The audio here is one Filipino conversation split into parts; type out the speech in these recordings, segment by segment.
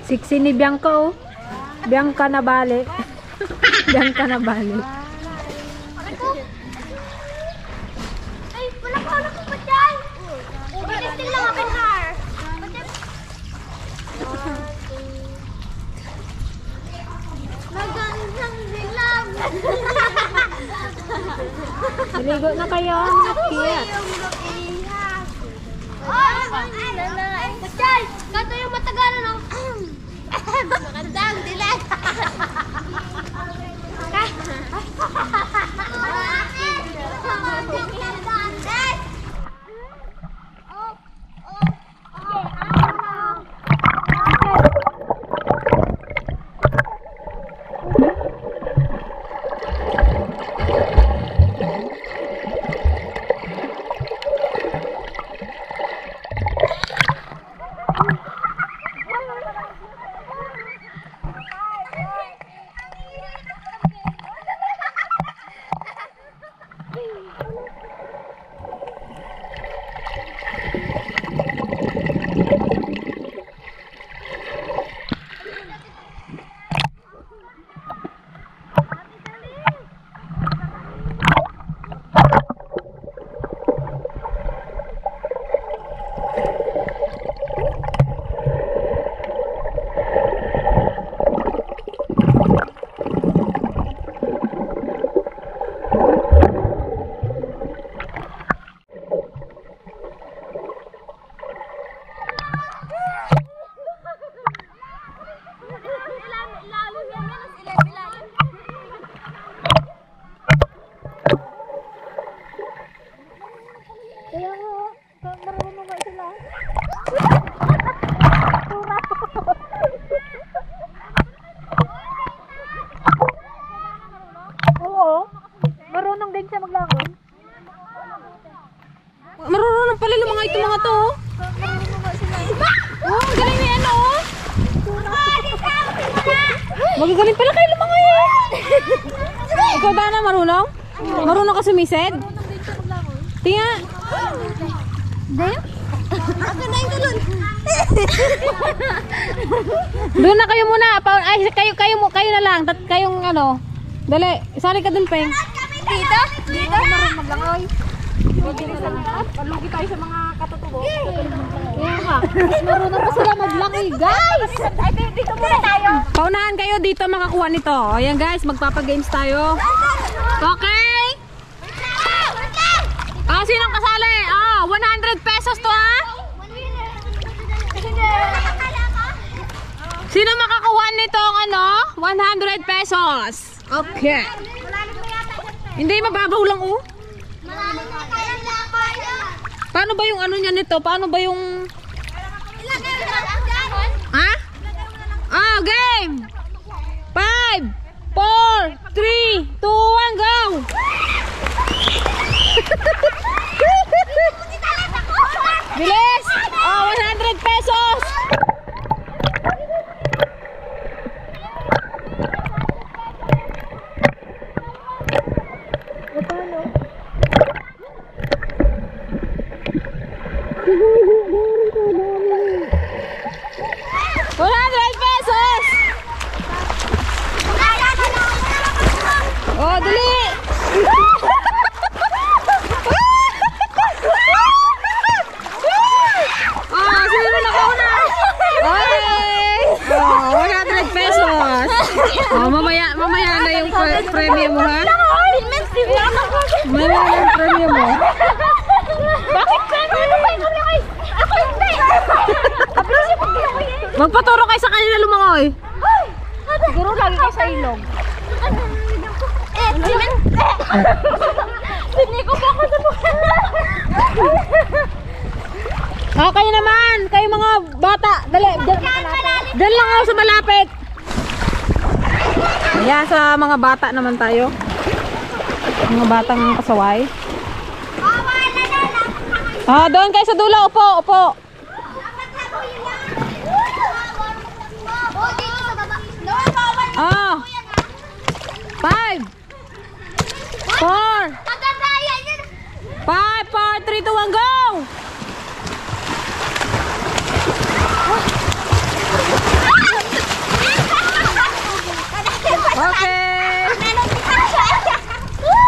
Siksi ni Bianca, oh. Bianca na bali. Bianca na bali. Ay, wala ko pa dyan. Bilistin lang aking car. Magandang dilam. Maligo na kayo. Kiyat. Bachay! Kato yung matagalan ng magandang dilam. Marunong pala yung mga ito mga to. Oh, galing na yan oh. Magagaling pala kayo mga yan. Ikaw Dana, marunong? Marunong ka sumisid? Tinga. Dahil? Ako na yung tulon. Doon na kayo muna. Ay, kayo na lang. Kayong ano. Dali, isali ka dun, Peng. Dito? Dito? Marunong maglangoy. Palugi tayo sa mga katutubo. Kaya nga. Mas marunong pa sila maglangoy, guys. Dito muna tayo. Paunahan kayo dito makakuha nito. Ayan guys, magpapagames tayo. Okay? Sinong kasali? 100 pesos to ha? Sino makakuha nitong ano? 100 pesos. Okay. Hindi, mababaw lang oh. Paano ba yung ano niya nito? Paano ba yung... Ha? Oh, game! 5, 4, 3, 2, 1, go! Bilis! Oh, 100 pesos! Oh, dali! Oh, sino na nakauna? Okay! Oh, 100 pesos! Oh, mamaya na yung premium mo, ha? Mamaya na yung premium mo. Bakit ka? Ano ba yung lumangoy? Ako hindi! Abrosi pag lumangoy eh! Magpaturo kayo sa kanila lumangoy. Siguro lagi kayo sa ilog. Simen! Hindi ko pa ako sa bukan. Okay naman, kayo mga bata. Dali, dyan lang ako sa malapit. Ayan, sa mga bata naman tayo. Mga batang pasaway. Doon kayo sa dulo, upo, upo. Okay.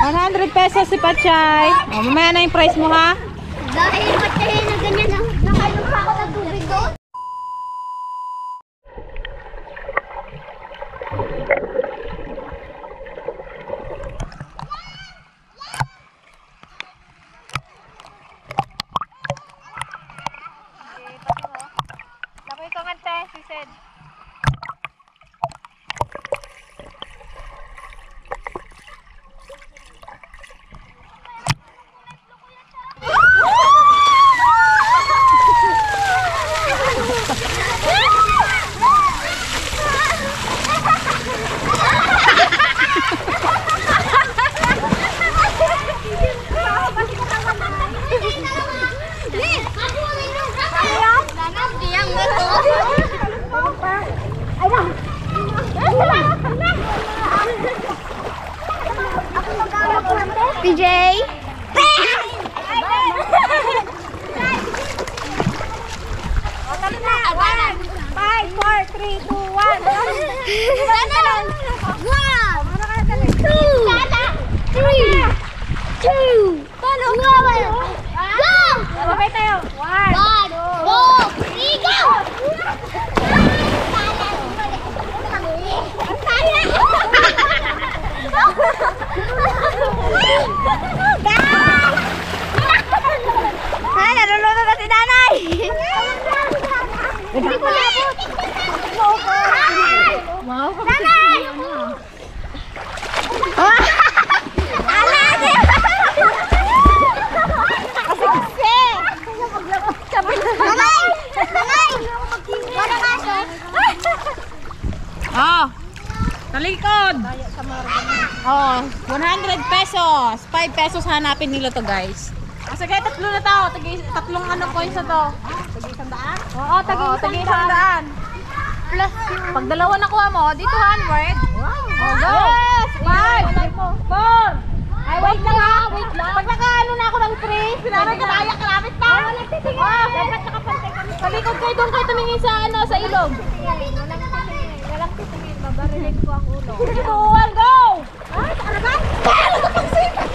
100 pesos si Pachay. O, mamaya na yung price mo ha. Dahil patay na ganyan ang nakainom pa ako ng tubig doon. Lakoy ko ngante, si Sed. PJ! Five, four, three, two, one. Two. Go! Sabay tayo. One, two, three, go! Ay, naluluto na si nanay! Hindi ko labot! Wow! Nanay! Nanay! Kasi! Nanay! Nanay! Wala kaso! Oh, talikod. Oh, 100 pesos. 5 pesos hanapin nila to, guys. Ah, sige, tatlo na tao. Tatlong ano coins na to. Tagi-100? Oo, tagi-100. Plus, pag dalawa nakuha mo, di 200. Oh, go! Yes! 5, 4. Ay, wait lang ha, wait lang. Pag nakaano na ako ng 3, sinabi ka kaya kalapit pa. Walang titingin. Dapat nakapantay kami. Talikod kayo, doon kayo tumingin sa ano, sa ilog. Walang titingin, babarilin ko ang ulo. 3, 2, 1, go! Ay, ano ba? Paano ka pagsipat?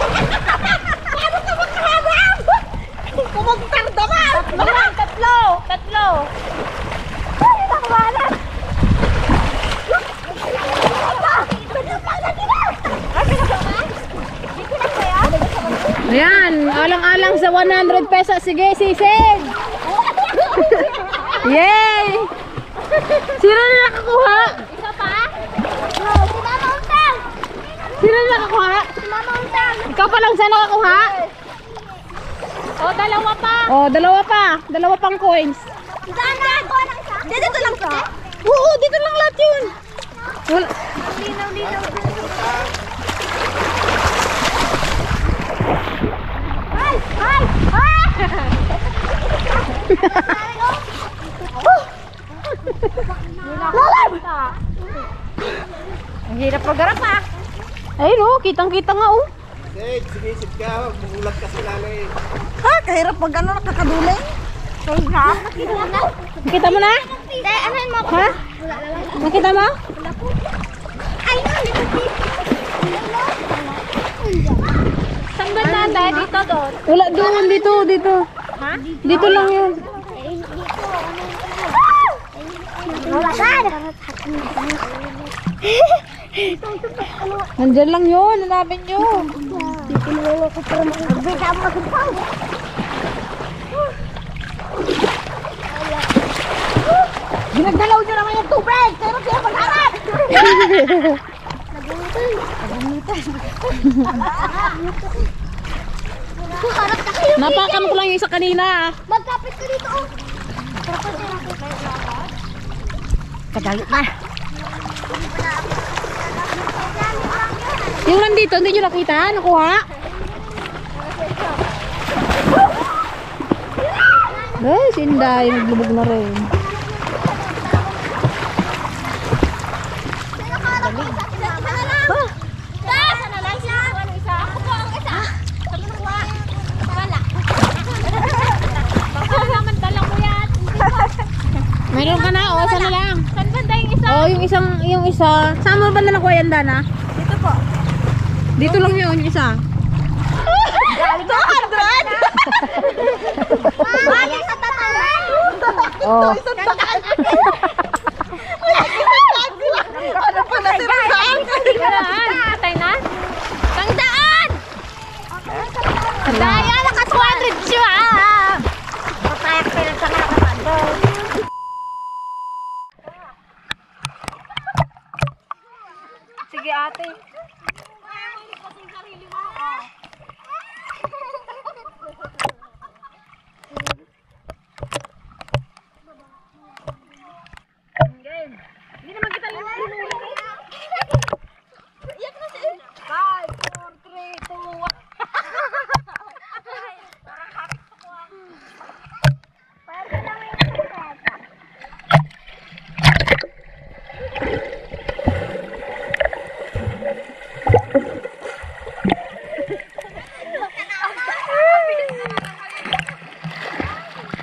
Paano ka magkahabang? Kumagtarda ka! Tatlo! Ay, nakawala! Ayan, alang-alang sa 100 pesos. Sige, sisig! Yay! Sino na nakakuha? Isa pa? No, si Mama Untang! Sino na nakakuha? Si Mama Untang! Ikaw pa lang saan nakakuha? O, dalawa pa! Oh, dalawa pa. Dalawa pang coins. Saan na ako ng isa? Dito lang sa? Oo, dito lang lahat yun. Wala. Linaw. Ay! Ay! Ay! Ang hirap mag-harap ha. Ayun oh, kitang-kita nga oh. Sige, ka. Magulat ka sila na eh. Ha? Kahirap pag ano, nakakaduling. Nakita mo na? Hindi, anuhin mo ako. Ha? Nakita mo? Ay, dito. Saan ba na dito doon? Wala doon, dito. Ha? Dito lang yun. Nandyan lang yun, hanapin nyo. Ginagdalaw nyo naman yung tubig! Pero siya magharap! Napakan ko lang yung isa kanina. Magkapit ka dito, oh! Kagalit na. Yung nandito, hindi nyo nakita? Nakuha? Ay, sinday. Naglubog na rin. Meron ka na, o, sana lang. Saan banda yung isa? Oh, yung yung isa. Saan mo ba na nakuha yan, Dana? Dito po. Dito lang yun, isa. 200! Bali sa tatanan! Oh. Ano pa na siraan? Patay na? Tangdaan! Daya, naka 200 siya! Patayak pinag sa nakakapan. Sige ate. Hindi naman kita lang pinuli. Iyak na siya. 5, 4, 3, 2, 1.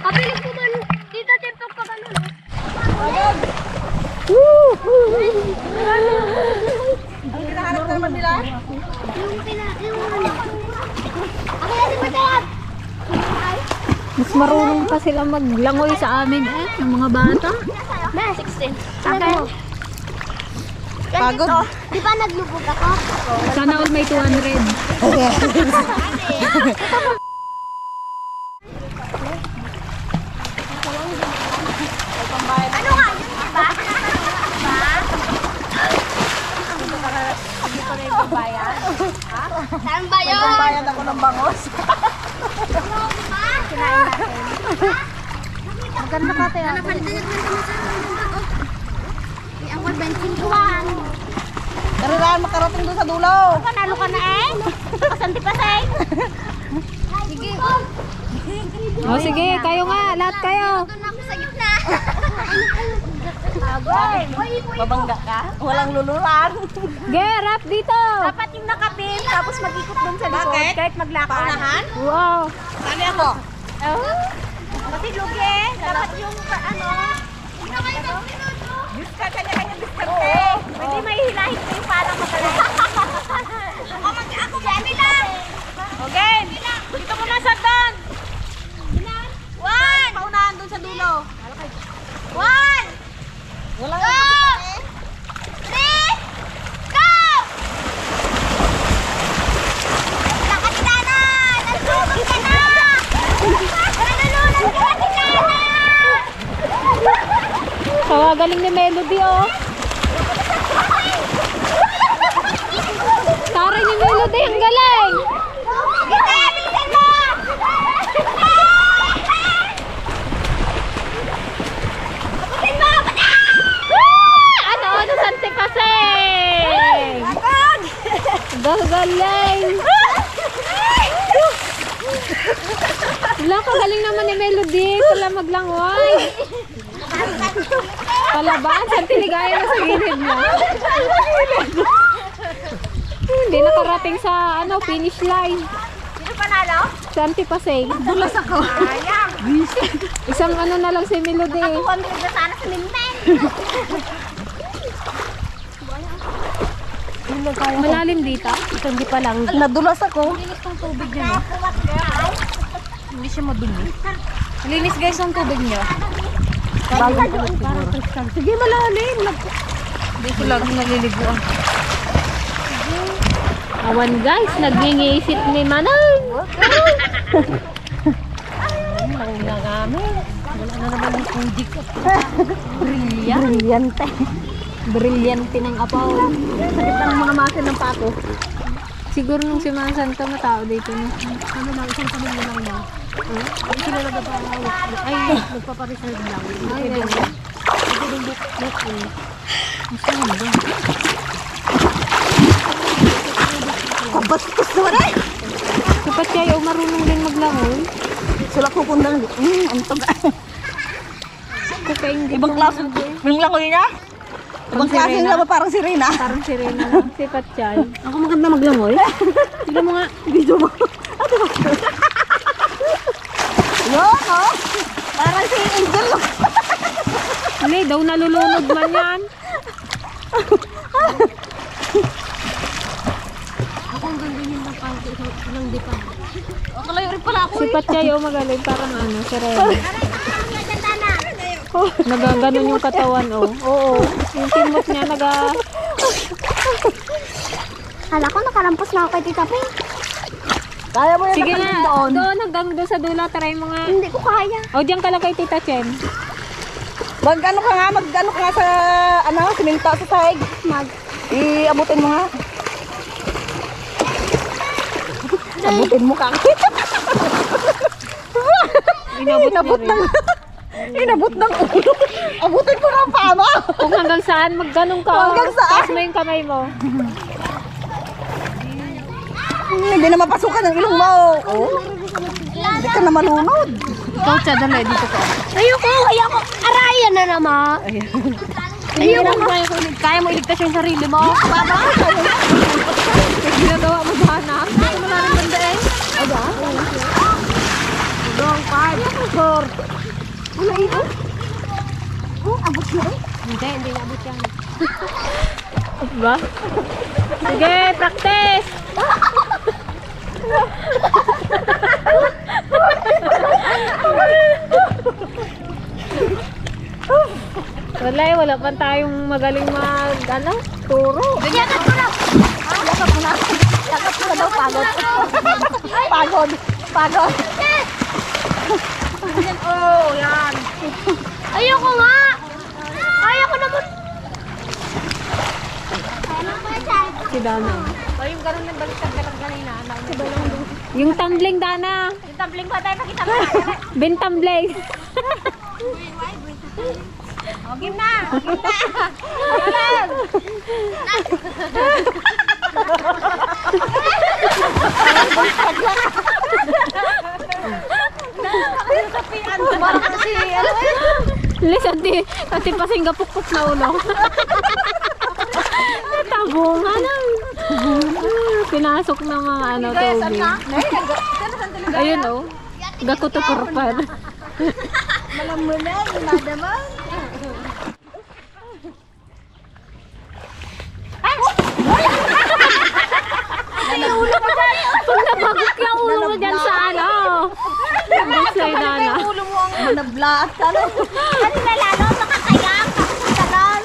Kabilis ko man. Dito TikTok pa ganun. Ang hinahanap naman nila? Yung ano. Ako yan si Matayat. Mas marunong pa sila maglangoy sa amin ng mga bata. Na, 16. Akin mo. Pagod. Di ba naglubog ako? Sana all may 200. Ano nga yun, di ba? Saan ba yun? Bayad ako ng bangos. Kinain natin. Maganda ka tayo. Ang 1.21. Tara, makarating doon sa dulo. Panalo ka na eh. Kasanti pa say. Sige. O sige, kayo nga, lahat kayo. Doon ako sa gitna. Babangga ka? Walang luluran. Gerap dito. Dapat yung nakapin, tapos mag-ikot doon sa likod. Bakit? Kahit maglakad. Paunahan? Wow. Saan ako? Oh. Kasi lugi. Dapat yung ano. Discard kanya-kanya discard. Oo. Hindi may hilahin ko yung parang magaling. Ako dyan lang. Okay. Dito mo na sa doon. 1, Paunahan doon sa dulo. 1, Walang 2, 3, go! Lakad ka na! Nagtulog ka na! Nalulunod ka na si Nana! Kawa galing ni Melody oh. Taray ni Melody, ang galing. Gita, bilisan mo! Abutin mo! Ano sa Sante Paseng? Lakad! Galing. Wala, kagaling naman ni Melody. Pala maglangoy. Palaban, Sante Ligaya na sa gilid mo. Hindi nakarating sa ano finish line. Sino panalo? Sante Paseng. Dulas ako. Sayang! Isang ano na lang si Melody. 200 na sana sa Minmen! Malalim dito? Hindi pa lang. Nadulas ako. Linis ng tubig niyo. Hindi siya madumi. Linis guys ang tubig niyo. Parang kristal. Sige, malalim. Hindi sila naliliguan. Awan guys, nagngingisit ni Manay. Wala kami. Wala na naman yung tubig. Brilyante. Brilyante ng apaw. Sakit lang mga masin ng pato. Siguro nung si Mansan ka matao dito na. Ano lang, isang pamilya lang daw. Hindi sila nagpapawag. Ay, nagpapareserve lang. Ay, ay. Hindi din book eh. Mas naman ba? Kabastos na rin! Dapat kayo marunong din maglangoy. Sila kupundang. Antog. Ibang klase. Ibang langoy niya? Ibang klase nila ba parang sirena? Parang sirena lang. Si Patchay. Ako maganda maglangoy. Sila mo nga. Video mo. Ate ba? Yun, oh. Parang si Angel. Hindi, daw nalulunod man yan. Akong ganyan ng pangko ng dipa. O kalayo rin pala ako. Si Patchay, oh, magaling. Parang ano, sirena. Nagaganon yung katawan, oh. Oo. Yung timot niya, Hala ko, nakalampos na ako kay Tita Ping. Kaya mo yan Sige nakalim na, doon. doon, hanggang doon sa dulo. Try mo nga. Hindi ko kaya. O, diyan ka lang kay Tita Chen. Mag-ano ka nga sa, siminto sa sahig. Iabutin mo nga. Abutin mo ka. Inabot na rin. Inabot ng ulo. Abutin mo nga ang paa mo. Kung hanggang saan, magganong ka. Hanggang saan? Taas mo yung kamay mo. Hindi na mapasukan ng ilong mo. Oh. Hindi ka na malunod. Ikaw, Cha, dali. Dito ka. Ayoko. Arayan na naman. Ayoko. Kaya mo iligtas yung sarili mo. Ginagawa mo ba na? Ito mo na rin banda eh. Aba? Wrong part. Ano ito? Abot mo eh. Hindi na abot yan. Ba? Sige, practice! Wala pa tayong magaling turo. Yakat mo na. Yakat mo na. Yakat mo na daw, pagod. Pagod. Oh, yan. Ayoko nga. Kaya ko naman. Si Dana. O yung gano'n ng baliktad ka lang kanina. Yung tumbling, Dana. Yung tabling ba tayo nakita mo? Bintumbling. O, game na. Game na. Alam. Parang kasi, ano eh. Lis, ati pasing gapukpok na ulo. Tabungan. Pinasok ng mga tubig. Ayun, oh. Gakutukurpan. Malam mo na, yung madaman. Pag nabagot ka ulo mo dyan sa Nabot sa'yo, Dana. Ulo mo ang manablaat ka. Ano na lalo? Makakayak. Karon.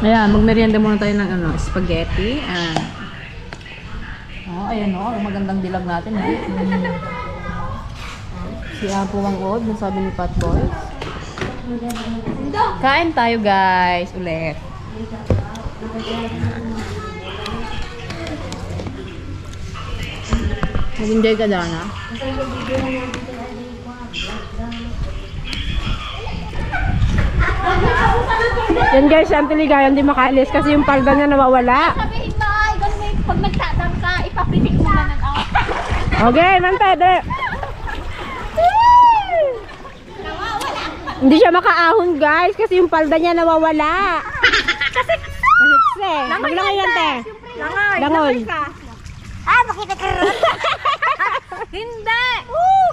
Ayan, magmerienda muna tayo ng spaghetti. Ayan ang magandang dilag natin. Si Apo Wang Od, sabi ni Pat Boys. Kain tayo, guys, ulit. Mag-enjoy ka, Dana. Yan guys, ang Tiligaya hindi makaalis kasi yung palda niya nawawala. Sabihin mo ay, ganun pag nagtatang ka, ipapitik mo na ng ako. Okay, nantede. Hindi siya makaahon guys kasi yung palda niya nawawala. Kasi maglangoy yan, te. Langoy. Ah, makita ka rin. Hindi.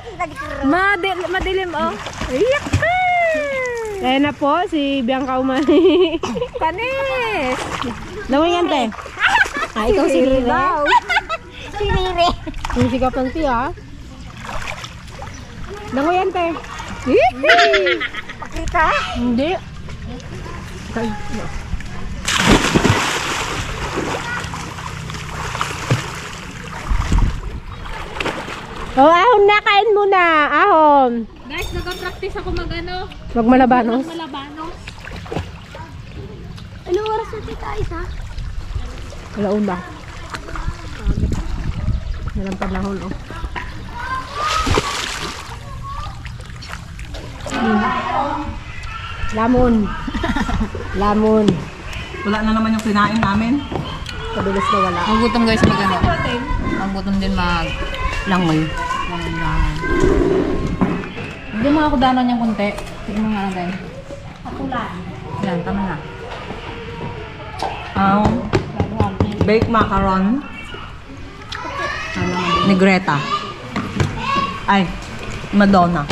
Kita di ka rin. Madilim, oh. Iyak ka. Ayan na po, si Bianca Umani. Panis. Langoy yan, te. Ikaw si Riri. Si Riri. Yung sigaw ng tiya. Langoy yan, te. Makita? Hindi. Oh, ahon na, kain muna. Ahon. Guys, nag-practice ako magmalabanos. Anong oras na tita Isa? Alauna. Yan ang panahon, oh. Lamon. Wala na naman yung kinain namin. Kabilis na wala. Magutom guys Magutom din langoy. Hindi mo ako danon yung konti. Tignan mo nga lang guys. Yan, tama na. Baked macaron. Ni Greta. Ay, Madonna.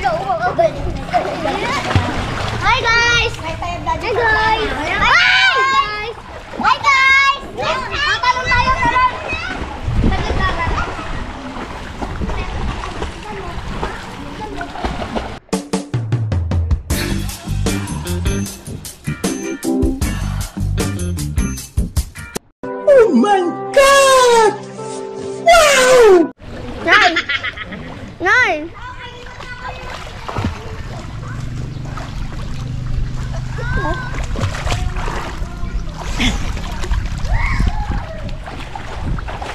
Hi guys! Hi guys! Hi guys! Tatalon tayo, talon! Saglit lang. Nay! Nay!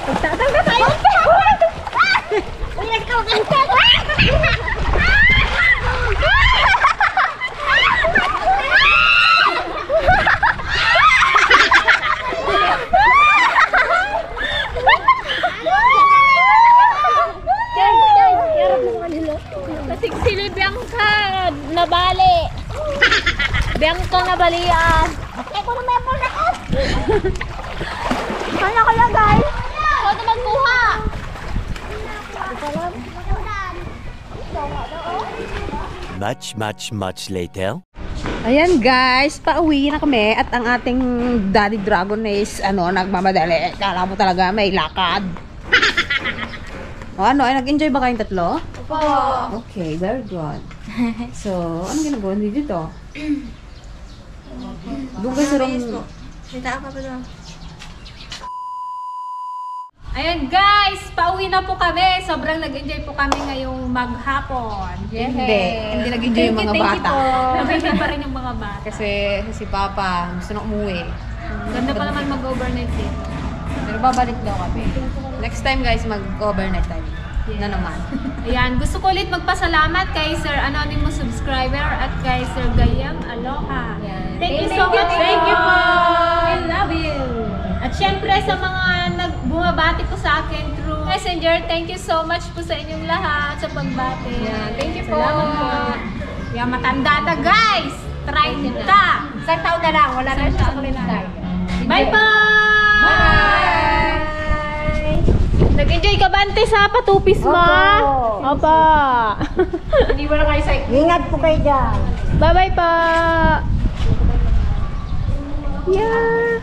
Magtatangga tayo! Uy, nagkakanta! Kasing sila Bianca nabali. Bianca nabalian. Eko na may phone ako! Kaya ko lang guys! Ako na magkuha. Much later. Ayan guys, pauwi na kami at ang ating Daddy Dragon is nagmamadali. Kala mo talaga may lakad. Ay nag-enjoy ba kayong tatlo? Opo. Okay, very good. So, ano ginagawa niyo dito? Doon kayo sa room. Ayan guys, pauwi na po kami. Sobrang nag-enjoy po kami ngayong maghapon. Hindi nag-enjoy yung mga bata. Nag-enjoy pa rin yung mga bata. Kasi si Papa gusto na umuwi. Ganda pa naman mag-overnight dito. Pero babalik daw kami. Next time guys, mag-overnight tayo. Na naman. Ayan, gusto ko ulit magpasalamat kay Sir Anonymous Subscriber at kay Sir Gayam Aloha. Thank you so much. Thank you po. I love you. At syempre sa mga nagbumabati po sa akin through Messenger, thank you so much po sa inyong lahat sa pagbati. Thank you po. Salamat po. Yan, matanda na guys. 30. Isang taon na lang, wala na siya sa kulintay. Bye po! Bye! Nag-enjoy ka ba, ante, sa patupis mo? Opo. Hindi mo na kayo sa Ingat po kayo dyan. Bye-bye po! Yeah!